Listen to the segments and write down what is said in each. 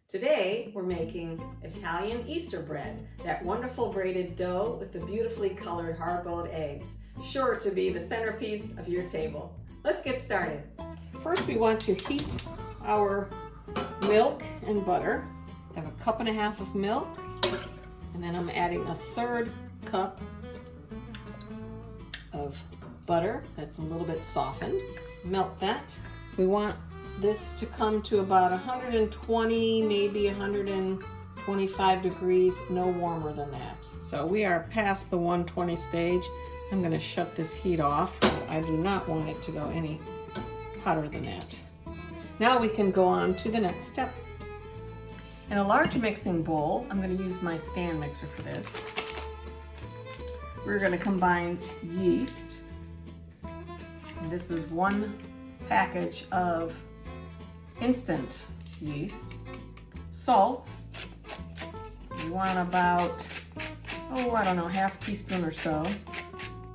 Today, we're making Italian Easter bread, that wonderful braided dough with the beautifully colored hard-boiled eggs, sure to be the centerpiece of your table. Let's get started. First, we want to heat our milk and butter. I have a cup and a half of milk, and then I'm adding a third cup of butter that's a little bit softened. Melt that. We want this to come to about 120, maybe 125 degrees, no warmer than that. So we are past the 120 stage. I'm going to shut this heat off because I do not want it to go any hotter than that. Now we can go on to the next step. In a large mixing bowl, I'm going to use my stand mixer for this. We're going to combine yeast. And this is 1 package of instant yeast, salt. We want about, I don't know, half teaspoon or so.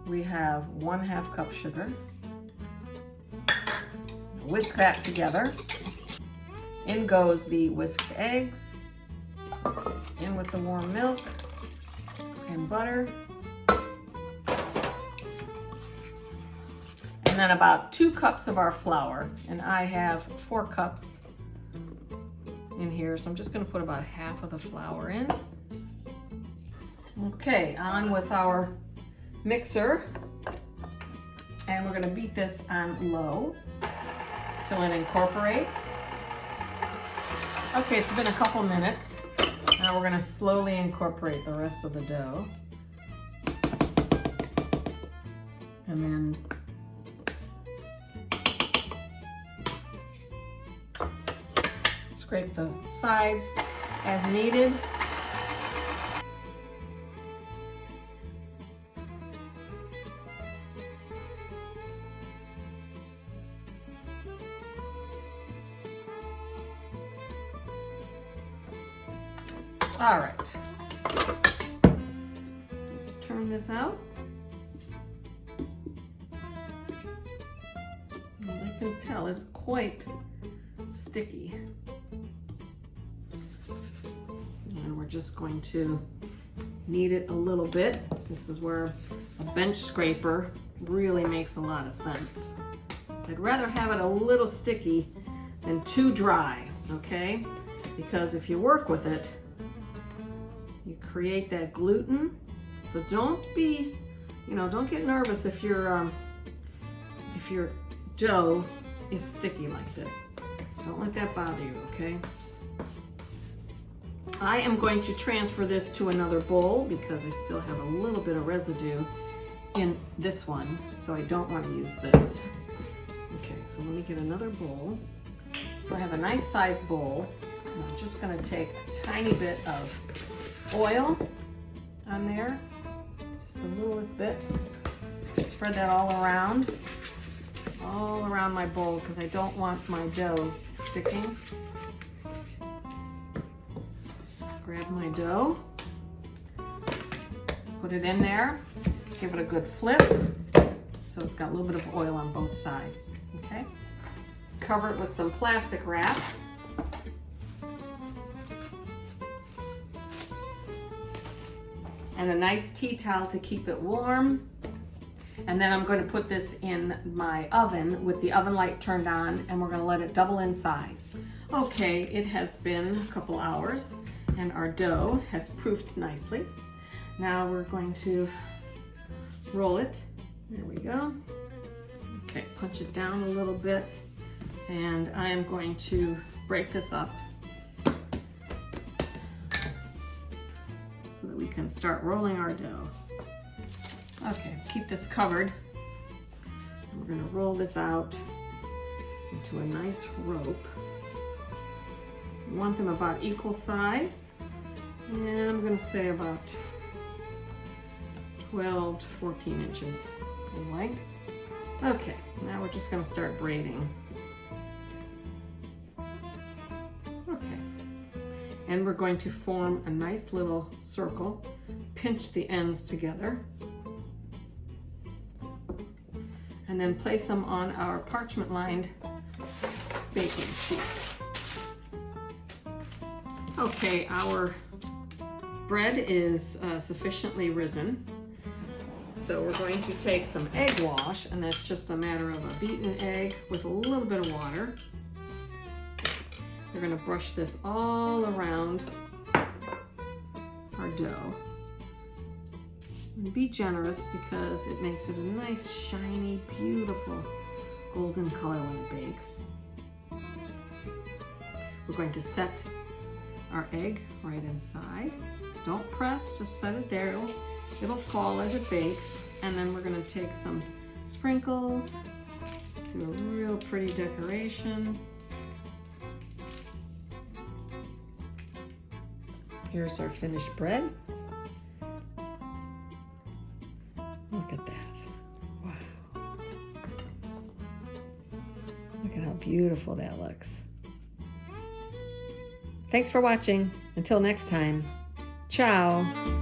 We have 1/2 cup sugar. Whisk that together. In goes the whisked eggs. In with the warm milk and butter. And then about 2 cups of our flour, and I have 4 cups in here, so I'm just going to put about half of the flour in. Okay, on with our mixer, and we're going to beat this on low till it incorporates. Okay, it's been a couple minutes. Now we're going to slowly incorporate the rest of the dough, and then scrape the sides as needed. All right, let's turn this out. I can tell it's quite sticky. And we're just going to knead it a little bit. This is where a bench scraper really makes a lot of sense. I'd rather have it a little sticky than too dry, okay? Because if you work with it, you create that gluten. So don't be, don't get nervous if your dough is sticky like this. Don't let that bother you, okay? I am going to transfer this to another bowl because I still have a little bit of residue in this one, so I don't want to use this. Okay, so let me get another bowl. So I have a nice sized bowl, and I'm just going to take a tiny bit of oil on there, just the littlest bit. Spread that all around my bowl because I don't want my dough sticking. Grab my dough, put it in there, give it a good flip so it's got a little bit of oil on both sides, okay? Cover it with some plastic wrap. And a nice tea towel to keep it warm. And then I'm going to put this in my oven with the oven light turned on, and we're going to let it double in size. Okay, it has been a couple hours and our dough has proofed nicely. Now we're going to roll it. There we go. Okay, punch it down a little bit, and I am going to break this up so that we can start rolling our dough. Okay, keep this covered. And we're going to roll this out into a nice rope. You want them about equal size, and I'm going to say about 12 to 14 inches in length. Okay, now we're just going to start braiding. Okay, and we're going to form a nice little circle, pinch the ends together, and then place them on our parchment lined baking sheet. Okay, our bread is sufficiently risen. So we're going to take some egg wash, and that's just a matter of a beaten egg with a little bit of water. We're going to brush this all around our dough. And be generous because it makes it a nice, shiny, beautiful golden color when it bakes. We're going to set our egg right inside. Don't press, just set it there. It'll fall as it bakes. And then we're going to take some sprinkles, do a real pretty decoration. Here's our finished bread. Look at that. Wow. Look at how beautiful that looks. Thanks for watching. Until next time. Ciao.